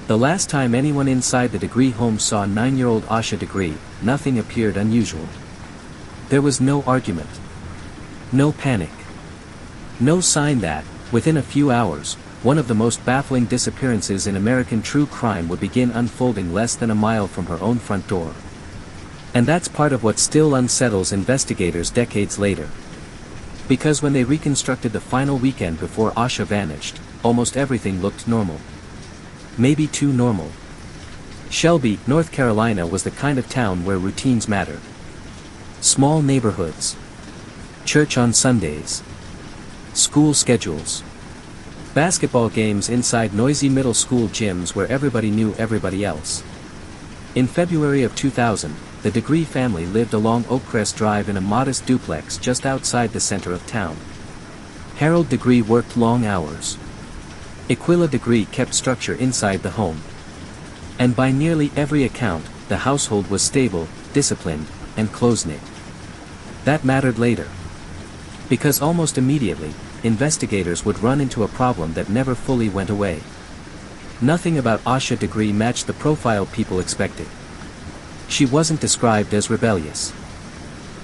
The last time anyone inside the Degree home saw 9-year-old Asha Degree, nothing appeared unusual. There was no argument. No panic. No sign that, within a few hours, one of the most baffling disappearances in American true crime would begin unfolding less than a mile from her own front door. And that's part of what still unsettles investigators decades later. Because when they reconstructed the final weekend before Asha vanished, almost everything looked normal. Maybe too normal. Shelby, North Carolina was the kind of town where routines mattered. Small neighborhoods. Church on Sundays. School schedules. Basketball games inside noisy middle school gyms where everybody knew everybody else. In February of 2000, the Degree family lived along Oakcrest Drive in a modest duplex just outside the center of town. Harold Degree worked long hours. Aquila Degree kept structure inside the home. And by nearly every account, the household was stable, disciplined, and close-knit. That mattered later. Because almost immediately, investigators would run into a problem that never fully went away. Nothing about Asha Degree matched the profile people expected. She wasn't described as rebellious.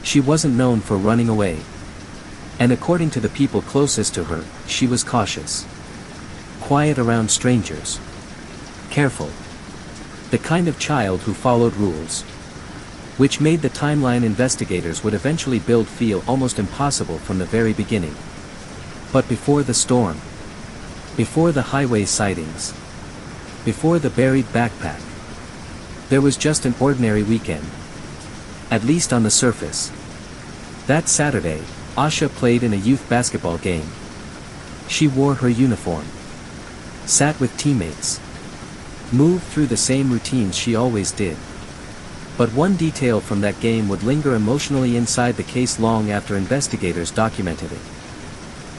She wasn't known for running away. And according to the people closest to her, she was cautious. Quiet around strangers. Careful. The kind of child who followed rules. Which made the timeline investigators would eventually build feel almost impossible from the very beginning. But before the storm. Before the highway sightings. Before the buried backpack. There was just an ordinary weekend. At least on the surface. That Saturday, Asha played in a youth basketball game. She wore her uniform. Sat with teammates. Moved through the same routines she always did. But one detail from that game would linger emotionally inside the case long after investigators documented it.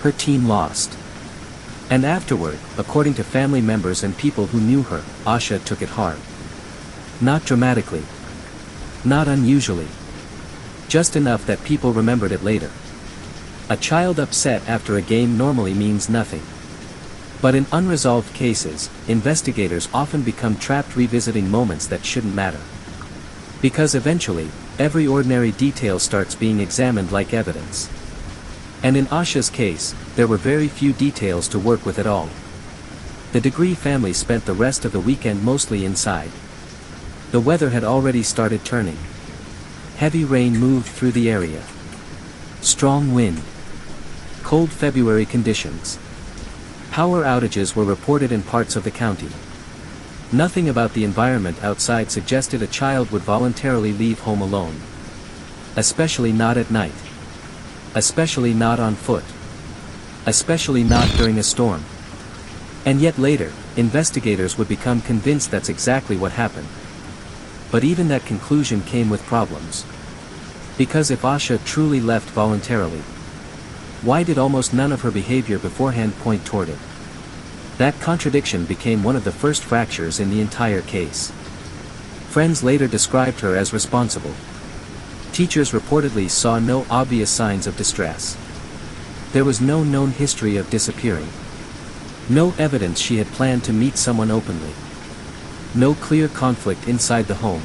Her team lost. And afterward, according to family members and people who knew her, Asha took it hard. Not dramatically. Not unusually. Just enough that people remembered it later. A child upset after a game normally means nothing. But in unresolved cases, investigators often become trapped revisiting moments that shouldn't matter. Because eventually, every ordinary detail starts being examined like evidence. And in Asha's case, there were very few details to work with at all. The Degree family spent the rest of the weekend mostly inside. The weather had already started turning. Heavy rain moved through the area. Strong wind. Cold February conditions. Power outages were reported in parts of the county. Nothing about the environment outside suggested a child would voluntarily leave home alone. Especially not at night. Especially not on foot. Especially not during a storm. And yet later, investigators would become convinced that's exactly what happened. But even that conclusion came with problems. Because if Asha truly left voluntarily, why did almost none of her behavior beforehand point toward it? That contradiction became one of the first fractures in the entire case. Friends later described her as responsible. Teachers reportedly saw no obvious signs of distress. There was no known history of disappearing. No evidence she had planned to meet someone openly. No clear conflict inside the home.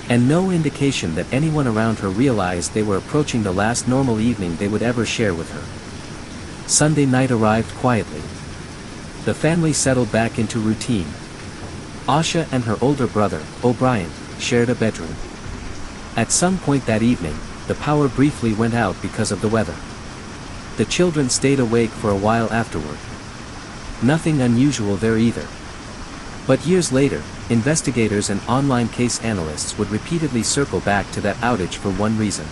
And no indication that anyone around her realized they were approaching the last normal evening they would ever share with her. Sunday night arrived quietly. The family settled back into routine. Asha and her older brother, O'Brien, shared a bedroom. At some point that evening, the power briefly went out because of the weather. The children stayed awake for a while afterward. Nothing unusual there either. But years later, investigators and online case analysts would repeatedly circle back to that outage for one reason.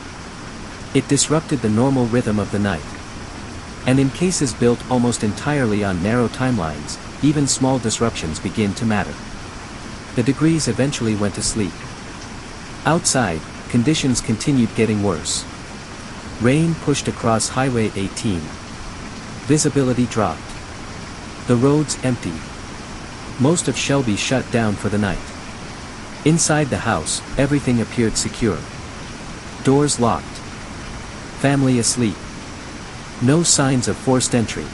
It disrupted the normal rhythm of the night. And in cases built almost entirely on narrow timelines, even small disruptions begin to matter. The Degrees eventually went to sleep. Outside, conditions continued getting worse. Rain pushed across Highway 18. Visibility dropped. The roads emptied. Most of Shelby shut down for the night. Inside the house, everything appeared secure. Doors locked. Family asleep. No signs of forced entry.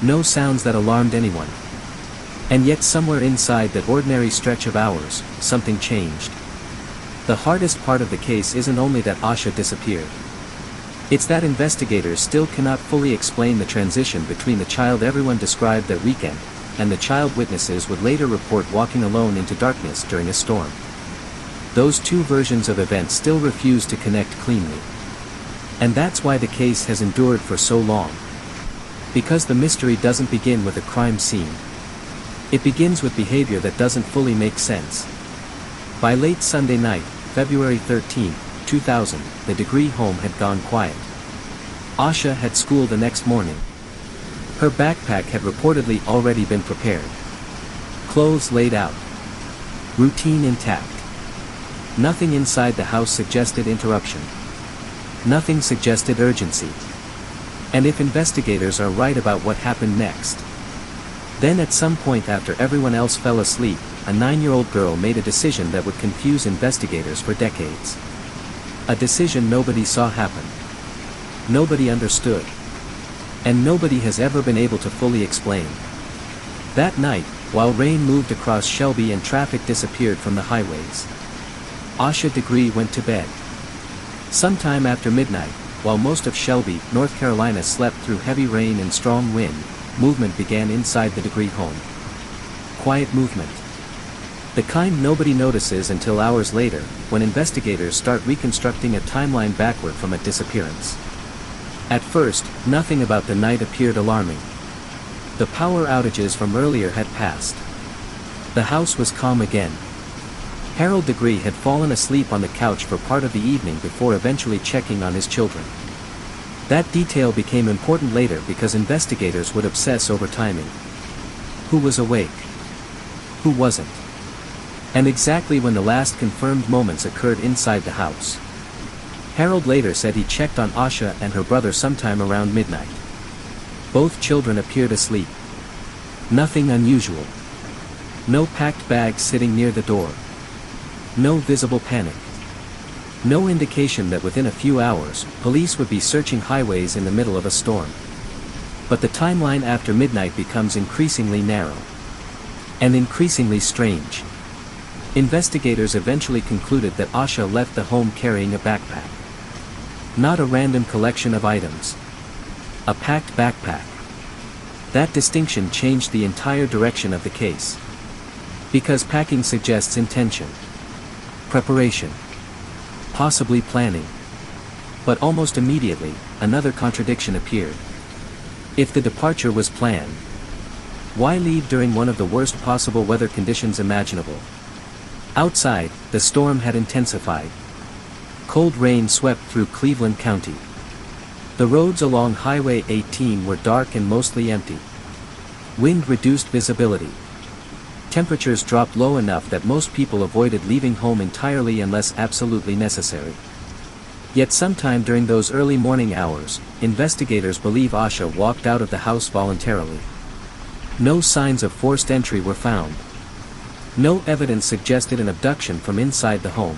No sounds that alarmed anyone. And yet somewhere inside that ordinary stretch of hours, something changed. The hardest part of the case isn't only that Asha disappeared. It's that investigators still cannot fully explain the transition between the child everyone described that weekend, and the child witnesses would later report walking alone into darkness during a storm. Those two versions of events still refuse to connect cleanly. And that's why the case has endured for so long. Because the mystery doesn't begin with a crime scene. It begins with behavior that doesn't fully make sense. By late Sunday night, February 13, 2000, the Degree home had gone quiet. Asha had school the next morning. Her backpack had reportedly already been prepared. Clothes laid out. Routine intact. Nothing inside the house suggested interruption. Nothing suggested urgency. And if investigators are right about what happened next, then at some point after everyone else fell asleep, a 9-year-old girl made a decision that would confuse investigators for decades. A decision nobody saw happen. Nobody understood. And nobody has ever been able to fully explain. That night, while rain moved across Shelby and traffic disappeared from the highways, Asha Degree went to bed. Sometime after midnight, while most of Shelby, North Carolina slept through heavy rain and strong wind, movement began inside the Degree home. Quiet movement. The kind nobody notices until hours later, when investigators start reconstructing a timeline backward from a disappearance. At first, nothing about the night appeared alarming. The power outages from earlier had passed. The house was calm again. Harold Degree had fallen asleep on the couch for part of the evening before eventually checking on his children. That detail became important later because investigators would obsess over timing. Who was awake? Who wasn't? And exactly when the last confirmed moments occurred inside the house. Harold later said he checked on Asha and her brother sometime around midnight. Both children appeared asleep. Nothing unusual. No packed bags sitting near the door. No visible panic. No indication that within a few hours, police would be searching highways in the middle of a storm. But the timeline after midnight becomes increasingly narrow. And increasingly strange. Investigators eventually concluded that Asha left the home carrying a backpack. Not a random collection of items. A packed backpack. That distinction changed the entire direction of the case. Because packing suggests intention. Preparation. Possibly planning. But almost immediately, another contradiction appeared. If the departure was planned, why leave during one of the worst possible weather conditions imaginable? Outside, the storm had intensified. Cold rain swept through Cleveland County. The roads along Highway 18 were dark and mostly empty. Wind reduced visibility. Temperatures dropped low enough that most people avoided leaving home entirely unless absolutely necessary. Yet sometime during those early morning hours, investigators believe Asha walked out of the house voluntarily. No signs of forced entry were found. No evidence suggested an abduction from inside the home.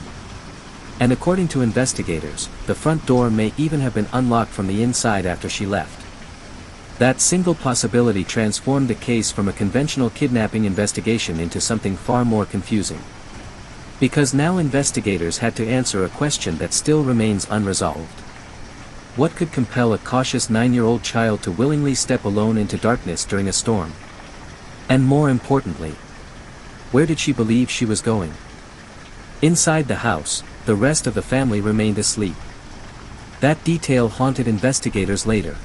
And according to investigators, the front door may even have been unlocked from the inside after she left. That single possibility transformed the case from a conventional kidnapping investigation into something far more confusing. Because now investigators had to answer a question that still remains unresolved. What could compel a cautious 9-year-old child to willingly step alone into darkness during a storm? And more importantly, where did she believe she was going? Inside the house, the rest of the family remained asleep. That detail haunted investigators later.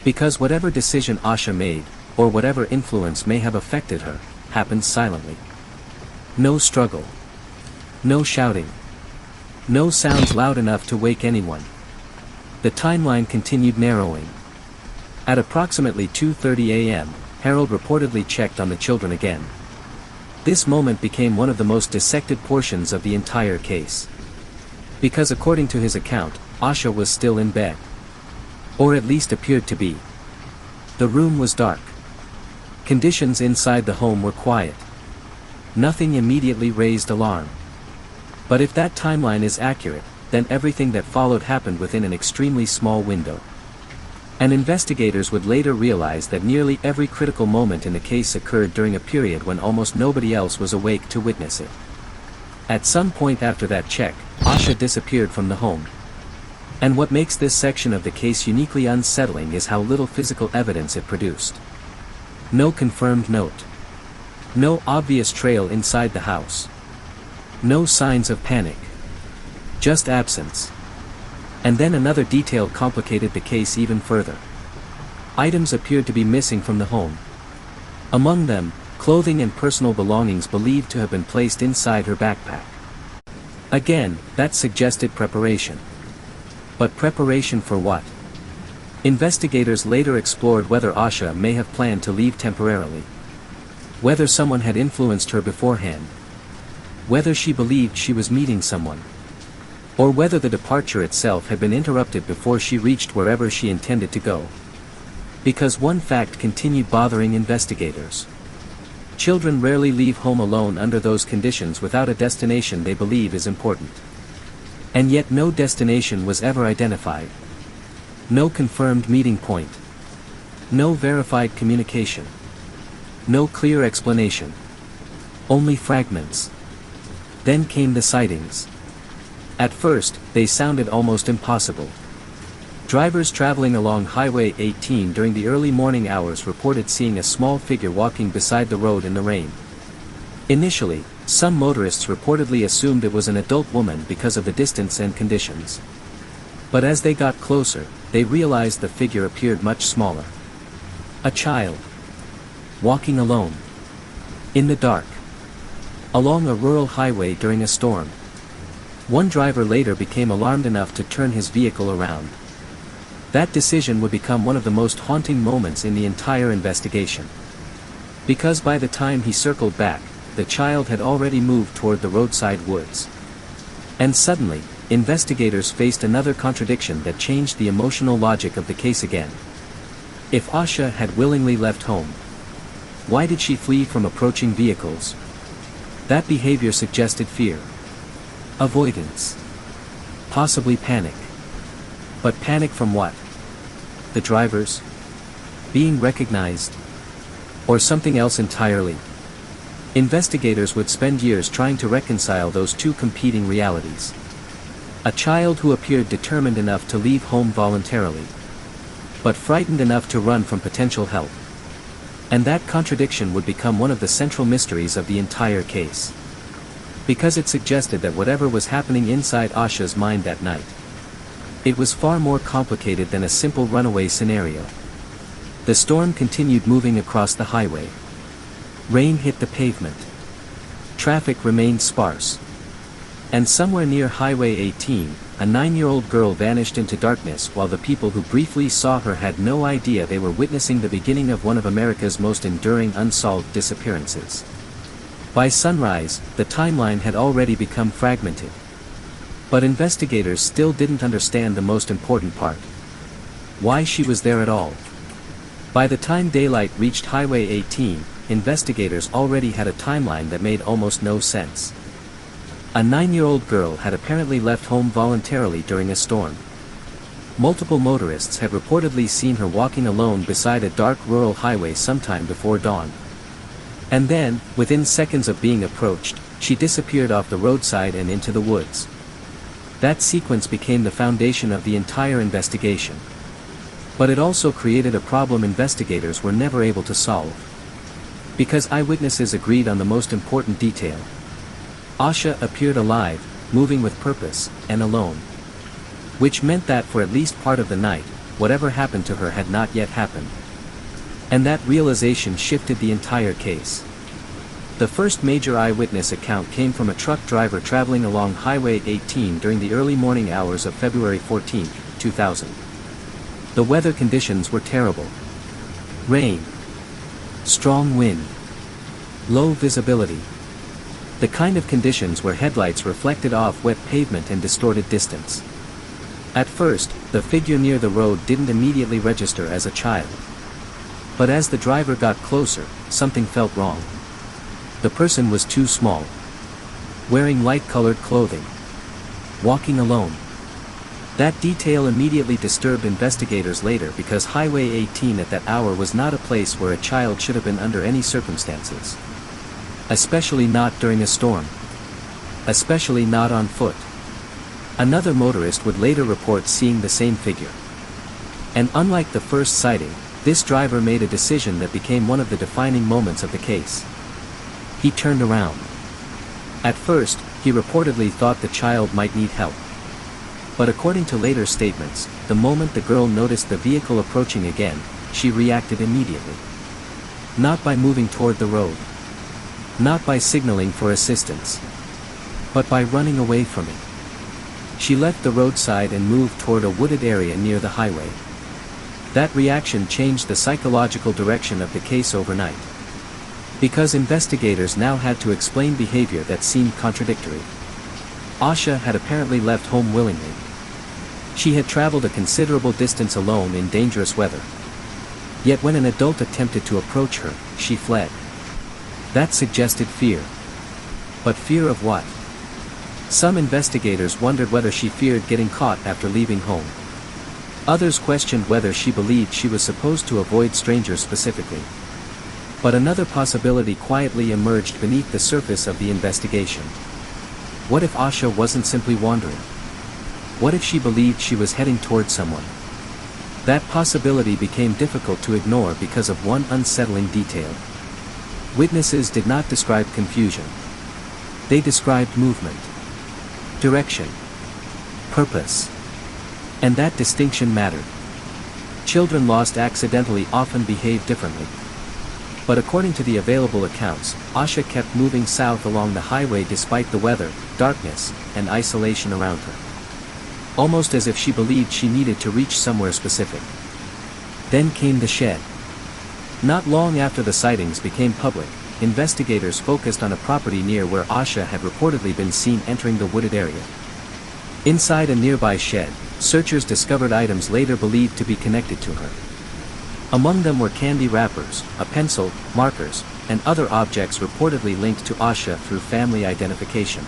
Because whatever decision Asha made, or whatever influence may have affected her, happened silently. No struggle. No shouting. No sounds loud enough to wake anyone. The timeline continued narrowing. At approximately 2:30 a.m., Harold reportedly checked on the children again. This moment became one of the most dissected portions of the entire case. Because according to his account, Asha was still in bed. Or at least appeared to be. The room was dark. Conditions inside the home were quiet. Nothing immediately raised alarm. But if that timeline is accurate, then everything that followed happened within an extremely small window. And investigators would later realize that nearly every critical moment in the case occurred during a period when almost nobody else was awake to witness it. At some point after that check, Asha disappeared from the home. And what makes this section of the case uniquely unsettling is how little physical evidence it produced. No confirmed note. No obvious trail inside the house. No signs of panic. Just absence. And then another detail complicated the case even further. Items appeared to be missing from the home. Among them, clothing and personal belongings believed to have been placed inside her backpack. Again, that suggested preparation. But preparation for what? Investigators later explored whether Asha may have planned to leave temporarily. Whether someone had influenced her beforehand. Whether she believed she was meeting someone. Or whether the departure itself had been interrupted before she reached wherever she intended to go. Because one fact continued bothering investigators. Children rarely leave home alone under those conditions without a destination they believe is important. And yet no destination was ever identified. No confirmed meeting point. No verified communication. No clear explanation. Only fragments. Then came the sightings. At first, they sounded almost impossible. Drivers traveling along Highway 18 during the early morning hours reported seeing a small figure walking beside the road in the rain. Initially, some motorists reportedly assumed it was an adult woman because of the distance and conditions. But as they got closer, they realized the figure appeared much smaller. A child. Walking alone. In the dark. Along a rural highway during a storm. One driver later became alarmed enough to turn his vehicle around. That decision would become one of the most haunting moments in the entire investigation. Because by the time he circled back, the child had already moved toward the roadside woods. And suddenly, investigators faced another contradiction that changed the emotional logic of the case again. If Asha had willingly left home, why did she flee from approaching vehicles? That behavior suggested fear. Avoidance. Possibly panic. But panic from what? The drivers? Being recognized? Or something else entirely? Investigators would spend years trying to reconcile those two competing realities. A child who appeared determined enough to leave home voluntarily, but frightened enough to run from potential help. And that contradiction would become one of the central mysteries of the entire case. Because it suggested that whatever was happening inside Asha's mind that night, it was far more complicated than a simple runaway scenario. The storm continued moving across the highway. Rain hit the pavement. Traffic remained sparse. And somewhere near Highway 18, a 9-year-old girl vanished into darkness while the people who briefly saw her had no idea they were witnessing the beginning of one of America's most enduring unsolved disappearances. By sunrise, the timeline had already become fragmented. But investigators still didn't understand the most important part. Why she was there at all. By the time daylight reached Highway 18, investigators already had a timeline that made almost no sense. A 9-year-old girl had apparently left home voluntarily during a storm. Multiple motorists had reportedly seen her walking alone beside a dark rural highway sometime before dawn. And then, within seconds of being approached, she disappeared off the roadside and into the woods. That sequence became the foundation of the entire investigation. But it also created a problem investigators were never able to solve. Because eyewitnesses agreed on the most important detail. Asha appeared alive, moving with purpose, and alone. Which meant that for at least part of the night, whatever happened to her had not yet happened. And that realization shifted the entire case. The first major eyewitness account came from a truck driver traveling along Highway 18 during the early morning hours of February 14, 2000. The weather conditions were terrible. Rain. Strong wind. Low visibility. The kind of conditions where headlights reflected off wet pavement and distorted distance. At first, the figure near the road didn't immediately register as a child. But as the driver got closer, something felt wrong. The person was too small. Wearing light-colored clothing. Walking alone. That detail immediately disturbed investigators later because Highway 18 at that hour was not a place where a child should have been under any circumstances. Especially not during a storm. Especially not on foot. Another motorist would later report seeing the same figure. And unlike the first sighting, this driver made a decision that became one of the defining moments of the case. He turned around. At first, he reportedly thought the child might need help. But according to later statements, the moment the girl noticed the vehicle approaching again, she reacted immediately. Not by moving toward the road. Not by signaling for assistance. But by running away from it. She left the roadside and moved toward a wooded area near the highway. That reaction changed the psychological direction of the case overnight. Because investigators now had to explain behavior that seemed contradictory. Asha had apparently left home willingly. She had traveled a considerable distance alone in dangerous weather. Yet when an adult attempted to approach her, she fled. That suggested fear. But fear of what? Some investigators wondered whether she feared getting caught after leaving home. Others questioned whether she believed she was supposed to avoid strangers specifically. But another possibility quietly emerged beneath the surface of the investigation. What if Asha wasn't simply wandering? What if she believed she was heading toward someone? That possibility became difficult to ignore because of one unsettling detail. Witnesses did not describe confusion. They described movement, direction, purpose. And that distinction mattered. Children lost accidentally often behave differently. But according to the available accounts, Asha kept moving south along the highway despite the weather, darkness, and isolation around her. Almost as if she believed she needed to reach somewhere specific. Then came the shed. Not long after the sightings became public, investigators focused on a property near where Asha had reportedly been seen entering the wooded area. Inside a nearby shed, searchers discovered items later believed to be connected to her. Among them were candy wrappers, a pencil, markers, and other objects reportedly linked to Asha through family identification.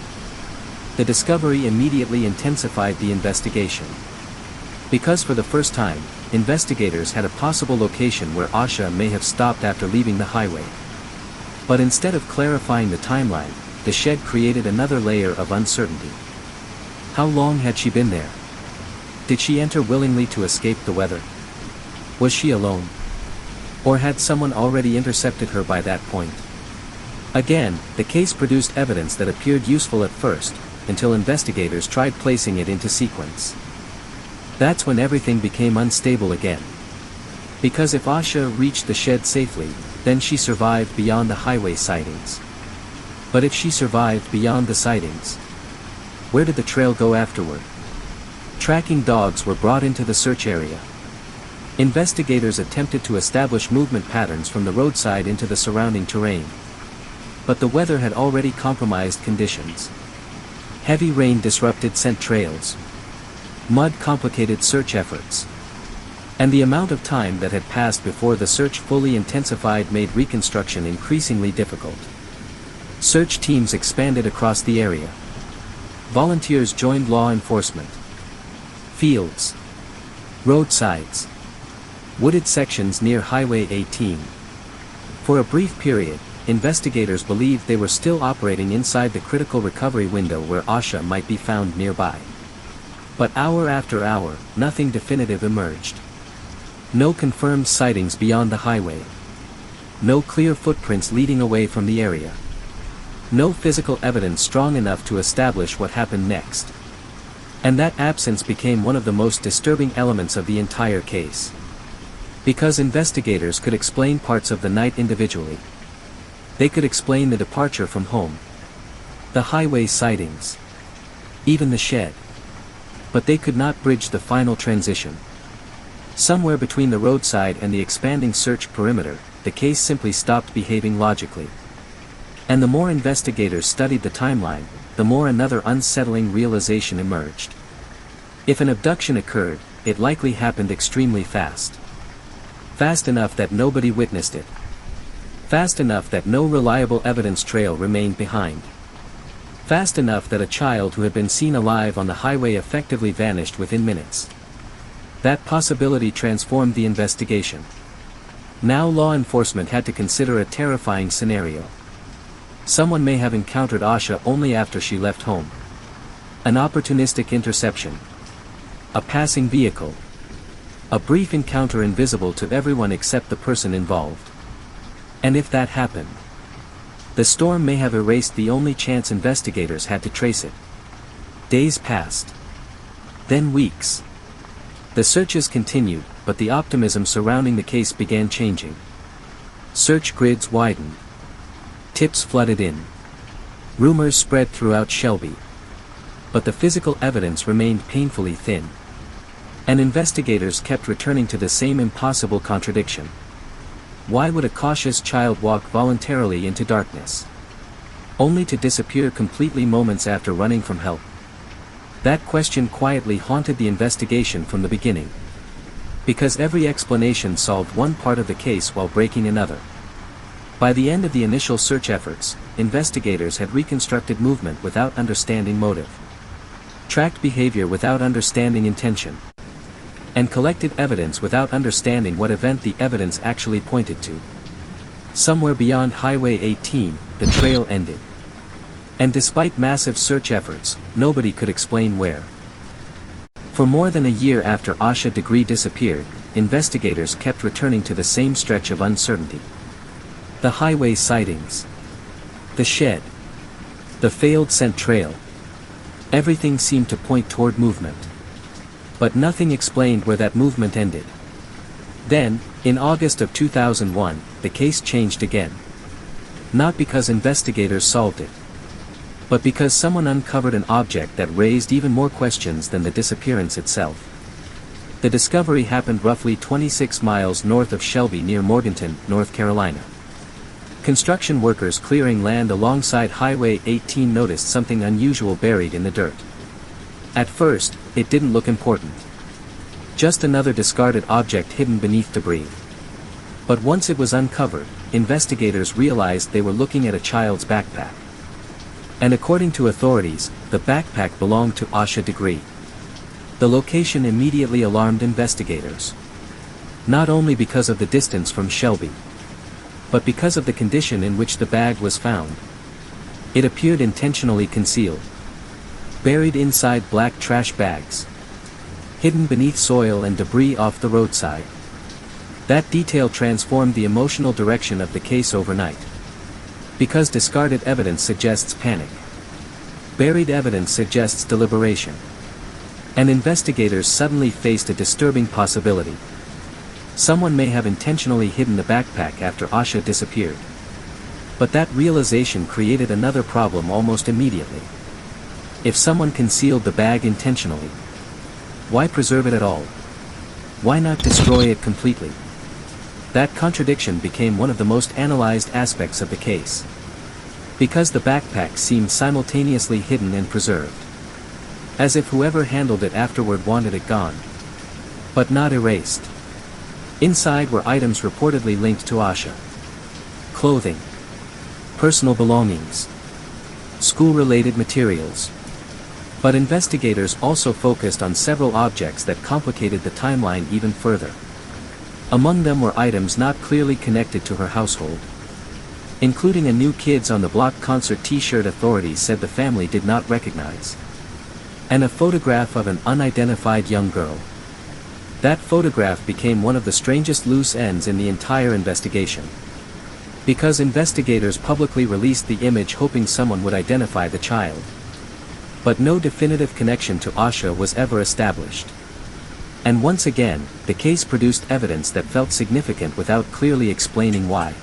The discovery immediately intensified the investigation. Because for the first time, investigators had a possible location where Asha may have stopped after leaving the highway. But instead of clarifying the timeline, the shed created another layer of uncertainty. How long had she been there? Did she enter willingly to escape the weather? Was she alone? Or had someone already intercepted her by that point? Again, the case produced evidence that appeared useful at first, until investigators tried placing it into sequence. That's when everything became unstable again. Because if Asha reached the shed safely, then she survived beyond the highway sightings. But if she survived beyond the sightings, where did the trail go afterward? Tracking dogs were brought into the search area. Investigators attempted to establish movement patterns from the roadside into the surrounding terrain. But the weather had already compromised conditions. Heavy rain disrupted scent trails. Mud complicated search efforts. And the amount of time that had passed before the search fully intensified made reconstruction increasingly difficult. Search teams expanded across the area. Volunteers joined law enforcement. Fields. Roadsides. Wooded sections near Highway 18. For a brief period, investigators believed they were still operating inside the critical recovery window where Asha might be found nearby. But hour after hour, nothing definitive emerged. No confirmed sightings beyond the highway. No clear footprints leading away from the area. No physical evidence strong enough to establish what happened next. And that absence became one of the most disturbing elements of the entire case. Because investigators could explain parts of the night individually. They could explain the departure from home, the highway sightings, even the shed. But they could not bridge the final transition. Somewhere between the roadside and the expanding search perimeter, the case simply stopped behaving logically. And the more investigators studied the timeline, the more another unsettling realization emerged. If an abduction occurred, it likely happened extremely fast. Fast enough that nobody witnessed it. Fast enough that no reliable evidence trail remained behind. Fast enough that a child who had been seen alive on the highway effectively vanished within minutes. That possibility transformed the investigation. Now law enforcement had to consider a terrifying scenario. Someone may have encountered Asha only after she left home. An opportunistic interception. A passing vehicle. A brief encounter invisible to everyone except the person involved. And if that happened, the storm may have erased the only chance investigators had to trace it. Days passed. Then weeks. The searches continued, but the optimism surrounding the case began changing. Search grids widened. Tips flooded in. Rumors spread throughout Shelby. But the physical evidence remained painfully thin. And investigators kept returning to the same impossible contradiction. Why would a cautious child walk voluntarily into darkness, only to disappear completely moments after running from help? That question quietly haunted the investigation from the beginning. Because every explanation solved one part of the case while breaking another. By the end of the initial search efforts, investigators had reconstructed movement without understanding motive, tracked behavior without understanding intention, and collected evidence without understanding what event the evidence actually pointed to. Somewhere beyond Highway 18, the trail ended. And despite massive search efforts, nobody could explain where. For more than a year after Asha Degree disappeared, investigators kept returning to the same stretch of uncertainty. The highway sightings. The shed. The failed scent trail. Everything seemed to point toward movement. But nothing explained where that movement ended. Then, in August of 2001, the case changed again. Not because investigators solved it, but because someone uncovered an object that raised even more questions than the disappearance itself. The discovery happened roughly 26 miles north of Shelby near Morganton, North Carolina. Construction workers clearing land alongside Highway 18 noticed something unusual buried in the dirt. At first, it didn't look important. Just another discarded object hidden beneath debris. But once it was uncovered, investigators realized they were looking at a child's backpack. And according to authorities, the backpack belonged to Asha Degree. The location immediately alarmed investigators. Not only because of the distance from Shelby, but because of the condition in which the bag was found. It appeared intentionally concealed. Buried inside black trash bags. Hidden beneath soil and debris off the roadside. That detail transformed the emotional direction of the case overnight. Because discarded evidence suggests panic. Buried evidence suggests deliberation. And investigators suddenly faced a disturbing possibility. Someone may have intentionally hidden the backpack after Asha disappeared. But that realization created another problem almost immediately. If someone concealed the bag intentionally, why preserve it at all? Why not destroy it completely? That contradiction became one of the most analyzed aspects of the case. Because the backpack seemed simultaneously hidden and preserved. As if whoever handled it afterward wanted it gone. But not erased. Inside were items reportedly linked to Asha. Clothing. Personal belongings. School-related materials. But investigators also focused on several objects that complicated the timeline even further. Among them were items not clearly connected to her household. Including a New Kids on the Block concert t-shirt authorities said the family did not recognize. And a photograph of an unidentified young girl. That photograph became one of the strangest loose ends in the entire investigation. Because investigators publicly released the image hoping someone would identify the child. But no definitive connection to Asha was ever established. And once again, the case produced evidence that felt significant without clearly explaining why.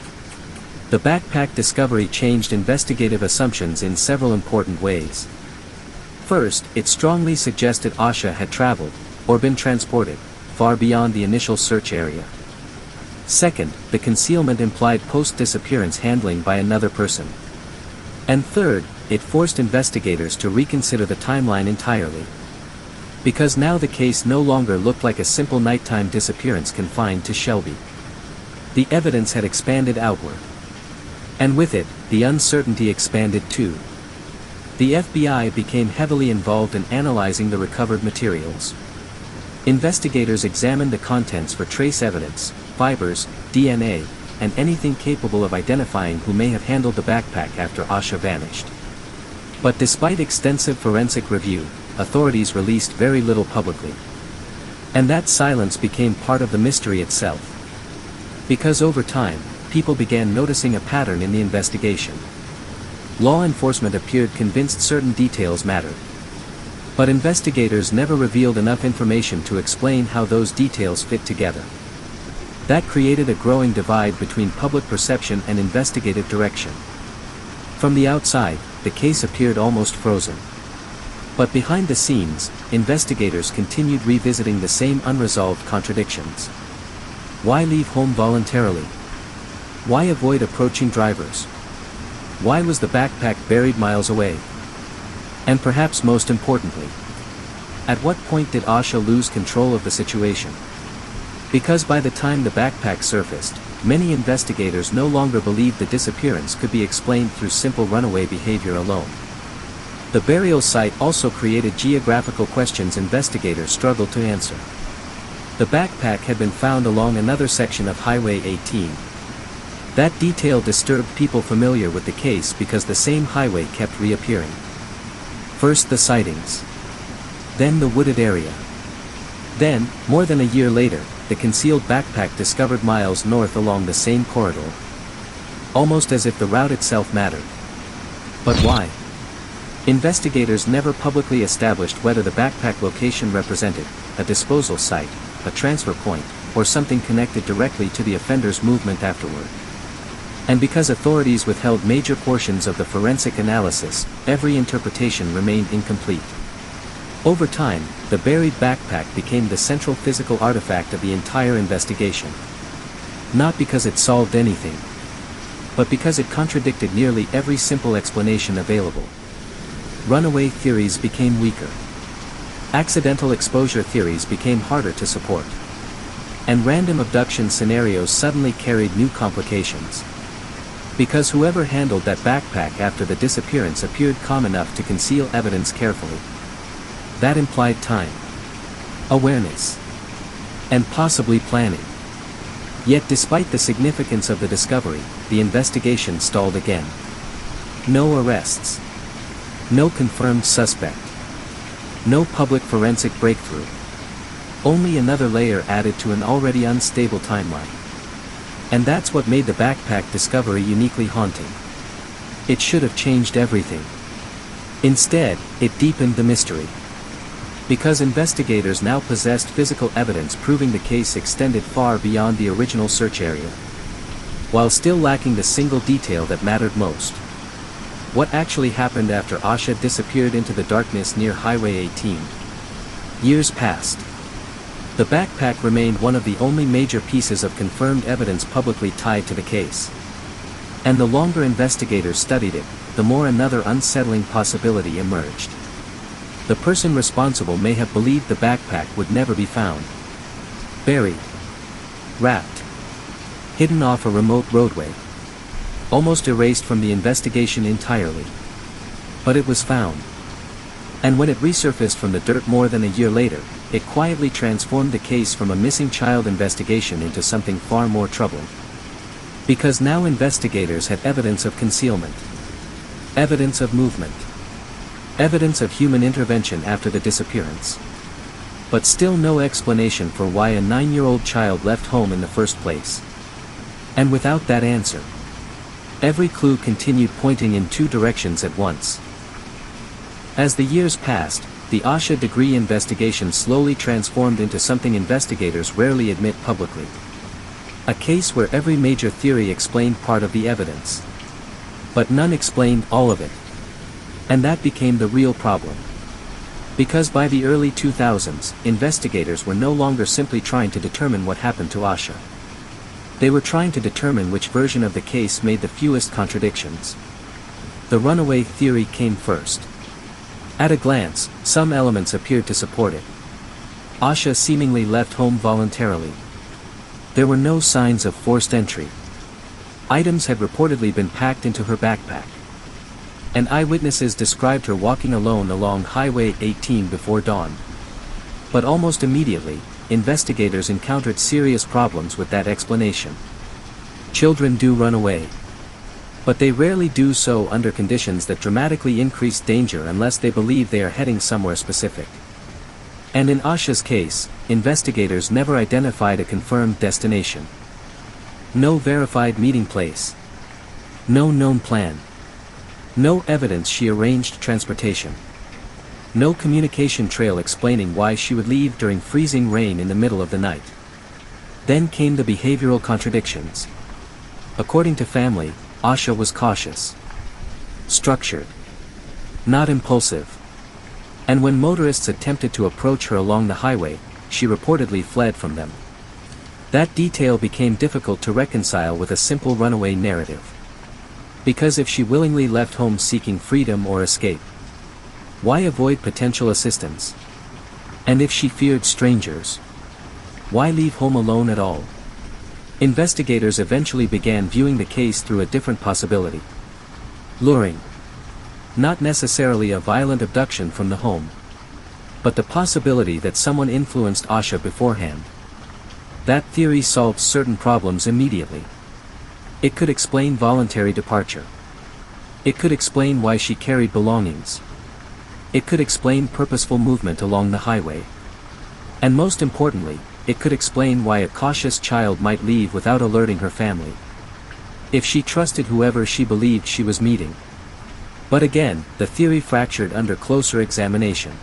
The backpack discovery changed investigative assumptions in several important ways. First, it strongly suggested Asha had traveled, or been transported, far beyond the initial search area. Second, the concealment implied post-disappearance handling by another person. And third, it forced investigators to reconsider the timeline entirely. Because now the case no longer looked like a simple nighttime disappearance confined to Shelby. The evidence had expanded outward. And with it, the uncertainty expanded too. The FBI became heavily involved in analyzing the recovered materials. Investigators examined the contents for trace evidence, fibers, DNA, and anything capable of identifying who may have handled the backpack after Asha vanished. But despite extensive forensic review, authorities released very little publicly. And that silence became part of the mystery itself. Because over time, people began noticing a pattern in the investigation. Law enforcement appeared convinced certain details mattered. But investigators never revealed enough information to explain how those details fit together. That created a growing divide between public perception and investigative direction. From the outside, the case appeared almost frozen. But behind the scenes, investigators continued revisiting the same unresolved contradictions. Why leave home voluntarily? Why avoid approaching drivers? Why was the backpack buried miles away? And perhaps most importantly, at what point did Asha lose control of the situation? Because by the time the backpack surfaced, many investigators no longer believed the disappearance could be explained through simple runaway behavior alone. The burial site also created geographical questions investigators struggled to answer. The backpack had been found along another section of Highway 18. That detail disturbed people familiar with the case because the same highway kept reappearing. First the sightings. Then the wooded area. Then, more than a year later, the concealed backpack discovered miles north along the same corridor. Almost as if the route itself mattered. But why? Investigators never publicly established whether the backpack location represented a disposal site, a transfer point, or something connected directly to the offender's movement afterward. And because authorities withheld major portions of the forensic analysis, every interpretation remained incomplete. Over time, the buried backpack became the central physical artifact of the entire investigation. Not because it solved anything, but because it contradicted nearly every simple explanation available. Runaway theories became weaker. Accidental exposure theories became harder to support. And random abduction scenarios suddenly carried new complications. Because whoever handled that backpack after the disappearance appeared calm enough to conceal evidence carefully. That implied time, awareness, and possibly planning. Yet despite the significance of the discovery, the investigation stalled again. No arrests. No confirmed suspect. No public forensic breakthrough. Only another layer added to an already unstable timeline. And that's what made the backpack discovery uniquely haunting. It should have changed everything. Instead, it deepened the mystery. Because investigators now possessed physical evidence proving the case extended far beyond the original search area. While still lacking the single detail that mattered most. What actually happened after Asha disappeared into the darkness near Highway 18? Years passed. The backpack remained one of the only major pieces of confirmed evidence publicly tied to the case. And the longer investigators studied it, the more another unsettling possibility emerged. The person responsible may have believed the backpack would never be found. Buried. Wrapped. Hidden off a remote roadway. Almost erased from the investigation entirely. But it was found. And when it resurfaced from the dirt more than a year later, it quietly transformed the case from a missing child investigation into something far more troubling. Because now investigators had evidence of concealment. Evidence of movement. Evidence of human intervention after the disappearance. But still no explanation for why a 9-year-old child left home in the first place. And without that answer, every clue continued pointing in two directions at once. As the years passed, the Asha Degree investigation slowly transformed into something investigators rarely admit publicly. A case where every major theory explained part of the evidence. But none explained all of it. And that became the real problem. Because by the early 2000s, investigators were no longer simply trying to determine what happened to Asha. They were trying to determine which version of the case made the fewest contradictions. The runaway theory came first. At a glance, some elements appeared to support it. Asha seemingly left home voluntarily. There were no signs of forced entry. Items had reportedly been packed into her backpack. and eyewitnesses described her walking alone along Highway 18 before dawn. But almost immediately, investigators encountered serious problems with that explanation. Children do run away. But they rarely do so under conditions that dramatically increase danger unless they believe they are heading somewhere specific. And in Asha's case, investigators never identified a confirmed destination. No verified meeting place. No known plan. No evidence she arranged transportation. No communication trail explaining why she would leave during freezing rain in the middle of the night. Then came the behavioral contradictions. According to family, Asha was cautious, structured, not impulsive. And when motorists attempted to approach her along the highway, she reportedly fled from them. That detail became difficult to reconcile with a simple runaway narrative. Because if she willingly left home seeking freedom or escape, why avoid potential assistance? And if she feared strangers, why leave home alone at all? Investigators eventually began viewing the case through a different possibility. Luring. Not necessarily a violent abduction from the home, but the possibility that someone influenced Asha beforehand. That theory solved certain problems immediately. It could explain voluntary departure. It could explain why she carried belongings. It could explain purposeful movement along the highway. And most importantly, it could explain why a cautious child might leave without alerting her family. If she trusted whoever she believed she was meeting. But again, the theory fractured under closer examination.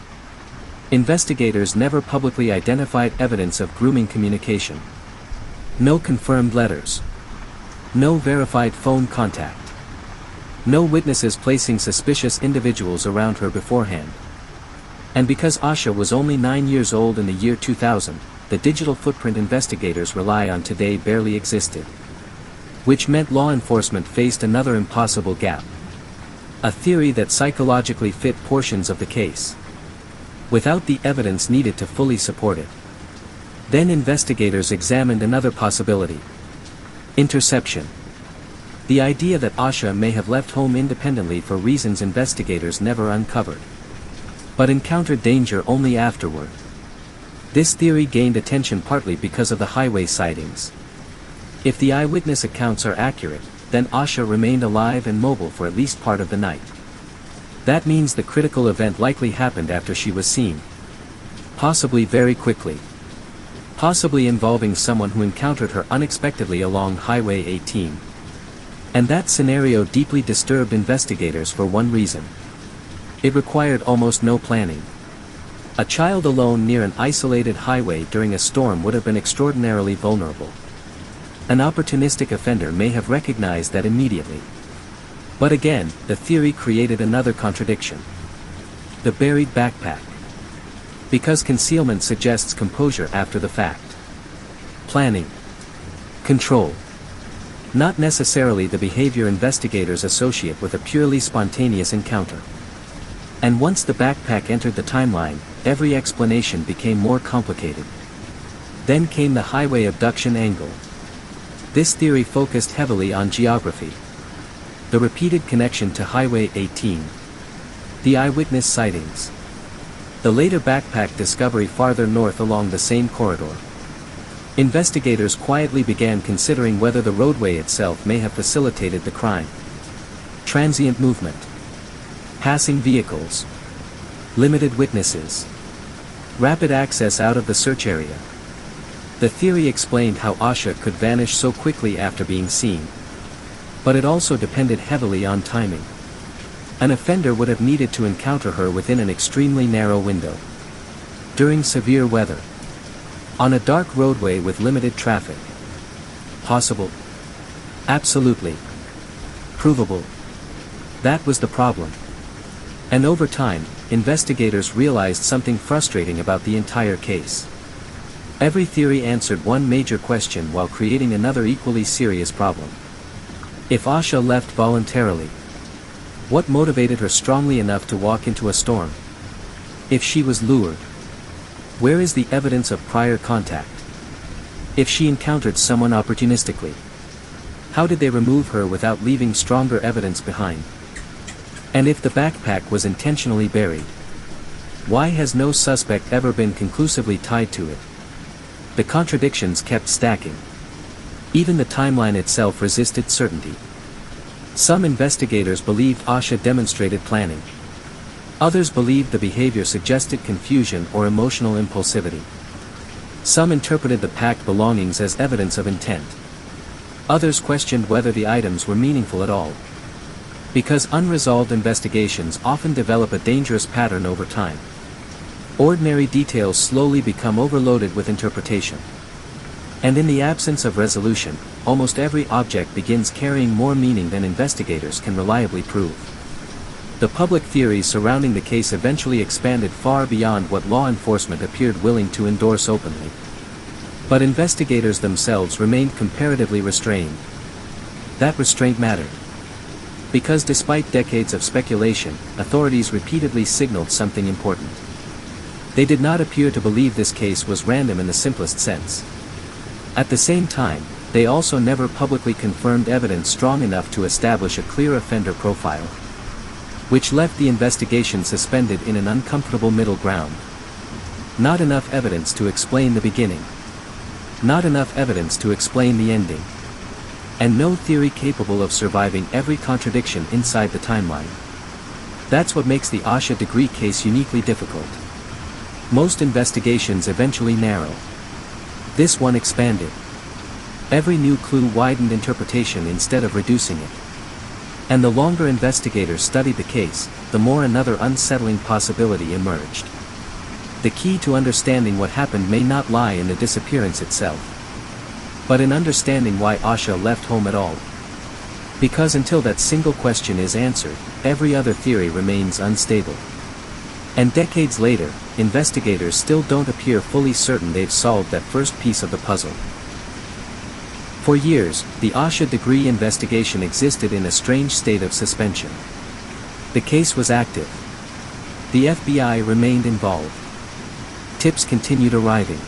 Investigators never publicly identified evidence of grooming communication. No confirmed letters. No verified phone contact. No witnesses placing suspicious individuals around her beforehand. And because Asha was only 9 years old in the year 2000, the digital footprint investigators rely on today barely existed. Which meant law enforcement faced another impossible gap. A theory that psychologically fit portions of the case, without the evidence needed to fully support it. Then investigators examined another possibility. Interception. The idea that Asha may have left home independently for reasons investigators never uncovered, but encountered danger only afterward. This theory gained attention partly because of the highway sightings. If the eyewitness accounts are accurate, then Asha remained alive and mobile for at least part of the night. That means the critical event likely happened after she was seen. Possibly very quickly. Possibly involving someone who encountered her unexpectedly along Highway 18. And that scenario deeply disturbed investigators for one reason. It required almost no planning. A child alone near an isolated highway during a storm would have been extraordinarily vulnerable. An opportunistic offender may have recognized that immediately. But again, the theory created another contradiction. The buried backpack. Because concealment suggests composure after the fact. Planning. Control. Not necessarily the behavior investigators associate with a purely spontaneous encounter. And once the backpack entered the timeline, every explanation became more complicated. Then came the highway abduction angle. This theory focused heavily on geography. The repeated connection to Highway 18. The eyewitness sightings. The later backpack discovery farther north along the same corridor. Investigators quietly began considering whether the roadway itself may have facilitated the crime. Transient movement. Passing vehicles. Limited witnesses. Rapid access out of the search area. The theory explained how Asha could vanish so quickly after being seen. But it also depended heavily on timing. An offender would have needed to encounter her within an extremely narrow window. During severe weather. On a dark roadway with limited traffic. Possible? Absolutely. Provable? That was the problem. And over time, investigators realized something frustrating about the entire case. Every theory answered one major question while creating another equally serious problem. If Asha left voluntarily, what motivated her strongly enough to walk into a storm? If she was lured, where is the evidence of prior contact? If she encountered someone opportunistically, how did they remove her without leaving stronger evidence behind? And if the backpack was intentionally buried, why has no suspect ever been conclusively tied to it? The contradictions kept stacking. Even the timeline itself resisted certainty. Some investigators believed Asha demonstrated planning. Others believed the behavior suggested confusion or emotional impulsivity. Some interpreted the packed belongings as evidence of intent. Others questioned whether the items were meaningful at all. Because unresolved investigations often develop a dangerous pattern over time. Ordinary details slowly become overloaded with interpretation. And in the absence of resolution, almost every object begins carrying more meaning than investigators can reliably prove. The public theories surrounding the case eventually expanded far beyond what law enforcement appeared willing to endorse openly. But investigators themselves remained comparatively restrained. That restraint mattered. Because despite decades of speculation, authorities repeatedly signaled something important. They did not appear to believe this case was random in the simplest sense. At the same time, they also never publicly confirmed evidence strong enough to establish a clear offender profile, which left the investigation suspended in an uncomfortable middle ground. Not enough evidence to explain the beginning. Not enough evidence to explain the ending. And no theory capable of surviving every contradiction inside the timeline. That's what makes the Asha Degree case uniquely difficult. Most investigations eventually narrow. This one expanded. Every new clue widened interpretation instead of reducing it. And the longer investigators studied the case, the more another unsettling possibility emerged. The key to understanding what happened may not lie in the disappearance itself, but in understanding why Asha left home at all. Because until that single question is answered, every other theory remains unstable. And decades later, investigators still don't appear fully certain they've solved that first piece of the puzzle. For years, the Asha Degree investigation existed in a strange state of suspension. The case was active. The FBI remained involved. Tips continued arriving.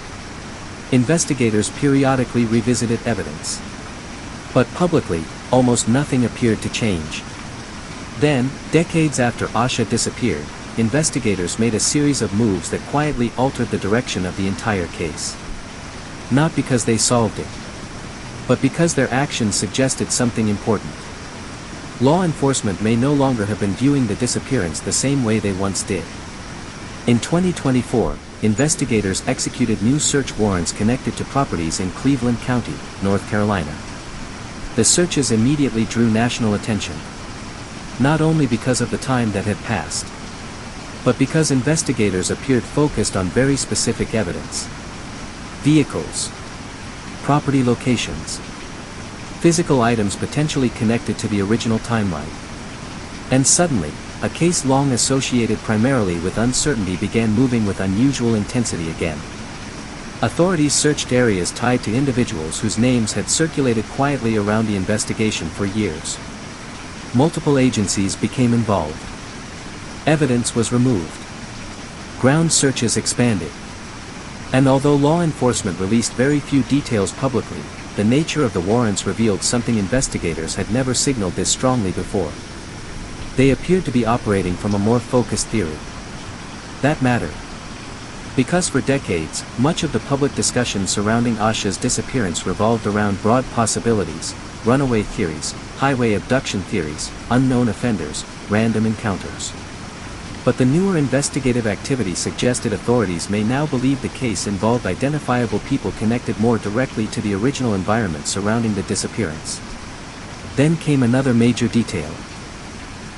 Investigators periodically revisited evidence. But publicly, almost nothing appeared to change. Then, decades after Asha disappeared, investigators made a series of moves that quietly altered the direction of the entire case. Not because they solved it, but because their actions suggested something important. Law enforcement may no longer have been viewing the disappearance the same way they once did. In 2024, investigators executed new search warrants connected to properties in Cleveland County, North Carolina. The searches immediately drew national attention. Not only because of the time that had passed, but because investigators appeared focused on very specific evidence. Vehicles, property locations, physical items potentially connected to the original timeline. And suddenly, a case long associated primarily with uncertainty began moving with unusual intensity again. Authorities searched areas tied to individuals whose names had circulated quietly around the investigation for years. Multiple agencies became involved. Evidence was removed. Ground searches expanded. And although law enforcement released very few details publicly, the nature of the warrants revealed something investigators had never signaled this strongly before. They appeared to be operating from a more focused theory. That mattered. Because for decades, much of the public discussion surrounding Asha's disappearance revolved around broad possibilities, runaway theories, highway abduction theories, unknown offenders, random encounters. But the newer investigative activity suggested authorities may now believe the case involved identifiable people connected more directly to the original environment surrounding the disappearance. Then came another major detail.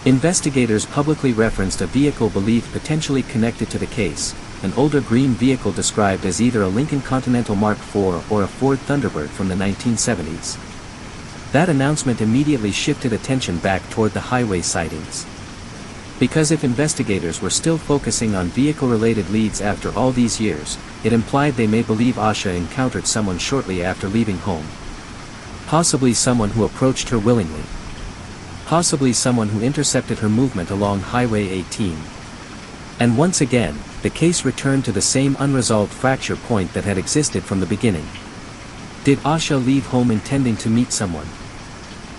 Investigators publicly referenced a vehicle believed potentially connected to the case, an older green vehicle described as either a Lincoln Continental Mark IV or a Ford Thunderbird from the 1970s. That announcement immediately shifted attention back toward the highway sightings. Because if investigators were still focusing on vehicle-related leads after all these years, it implied they may believe Asha encountered someone shortly after leaving home. Possibly someone who approached her willingly. Possibly someone who intercepted her movement along Highway 18. And once again, the case returned to the same unresolved fracture point that had existed from the beginning. Did Asha leave home intending to meet someone?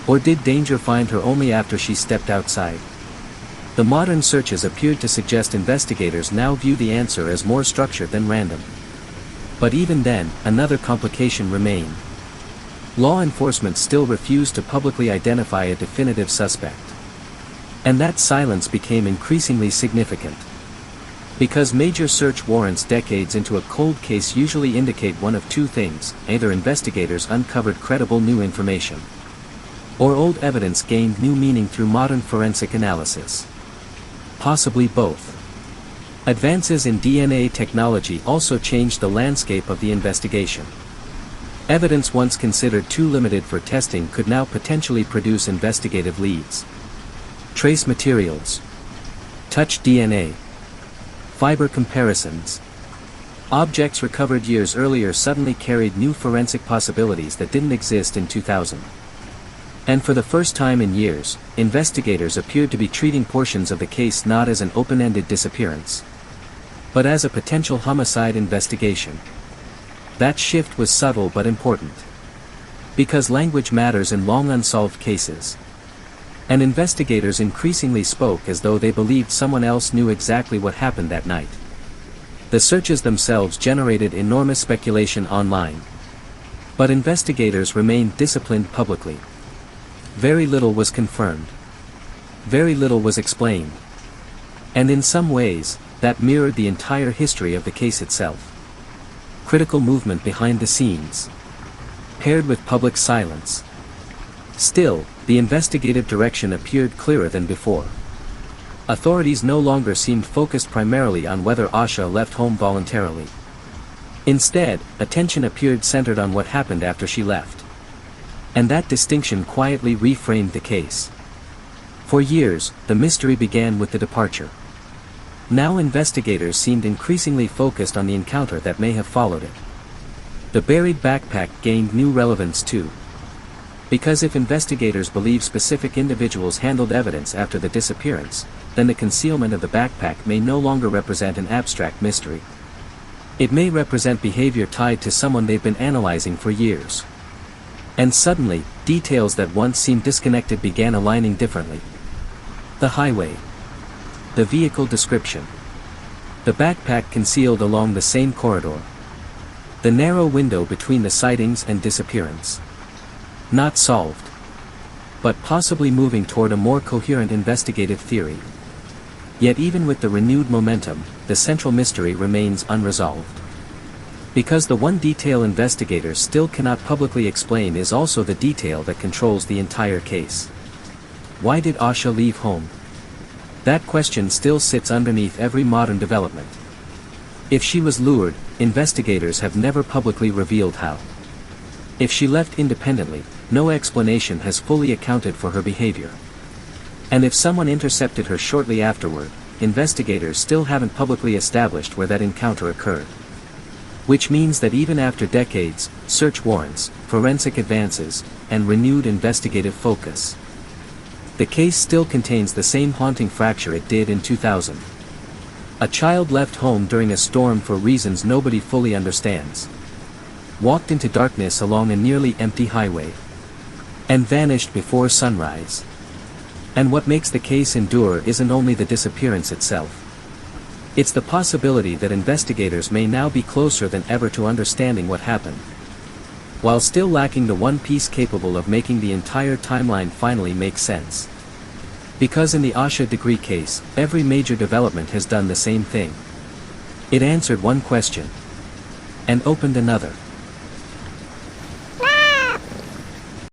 Or did danger find her only after she stepped outside? The modern searches appeared to suggest investigators now view the answer as more structured than random. But even then, another complication remained. Law enforcement still refused to publicly identify a definitive suspect. And that silence became increasingly significant. Because major search warrants decades into a cold case usually indicate one of two things: either investigators uncovered credible new information, or old evidence gained new meaning through modern forensic analysis. Possibly both. Advances in DNA technology also changed the landscape of the investigation. Evidence once considered too limited for testing could now potentially produce investigative leads. Trace materials, touch DNA, fiber comparisons. Objects recovered years earlier suddenly carried new forensic possibilities that didn't exist in 2000. And for the first time in years, investigators appeared to be treating portions of the case not as an open-ended disappearance, but as a potential homicide investigation. That shift was subtle but important. Because language matters in long unsolved cases. And investigators increasingly spoke as though they believed someone else knew exactly what happened that night. The searches themselves generated enormous speculation online. But investigators remained disciplined publicly. Very little was confirmed. Very little was explained. And in some ways, that mirrored the entire history of the case itself. Critical movement behind the scenes, paired with public silence. Still, the investigative direction appeared clearer than before. Authorities no longer seemed focused primarily on whether Asha left home voluntarily. Instead, attention appeared centered on what happened after she left. And that distinction quietly reframed the case. For years, the mystery began with the departure. Now investigators seemed increasingly focused on the encounter that may have followed it. The buried backpack gained new relevance too. Because if investigators believe specific individuals handled evidence after the disappearance, then the concealment of the backpack may no longer represent an abstract mystery. It may represent behavior tied to someone they've been analyzing for years. And suddenly, details that once seemed disconnected began aligning differently. The highway. The vehicle description. The backpack concealed along the same corridor. The narrow window between the sightings and disappearance. Not solved. But possibly moving toward a more coherent investigative theory. Yet even with the renewed momentum, the central mystery remains unresolved. Because the one detail investigators still cannot publicly explain is also the detail that controls the entire case. Why did Asha leave home? That question still sits underneath every modern development. If she was lured, investigators have never publicly revealed how. If she left independently, no explanation has fully accounted for her behavior. And if someone intercepted her shortly afterward, investigators still haven't publicly established where that encounter occurred. Which means that even after decades, search warrants, forensic advances, and renewed investigative focus, the case still contains the same haunting fracture it did in 2000. A child left home during a storm for reasons nobody fully understands. Walked into darkness along a nearly empty highway. And vanished before sunrise. And what makes the case endure isn't only the disappearance itself. It's the possibility that investigators may now be closer than ever to understanding what happened, while still lacking the one piece capable of making the entire timeline finally make sense. Because in the Asha Degree case, every major development has done the same thing. It answered one question, and opened another.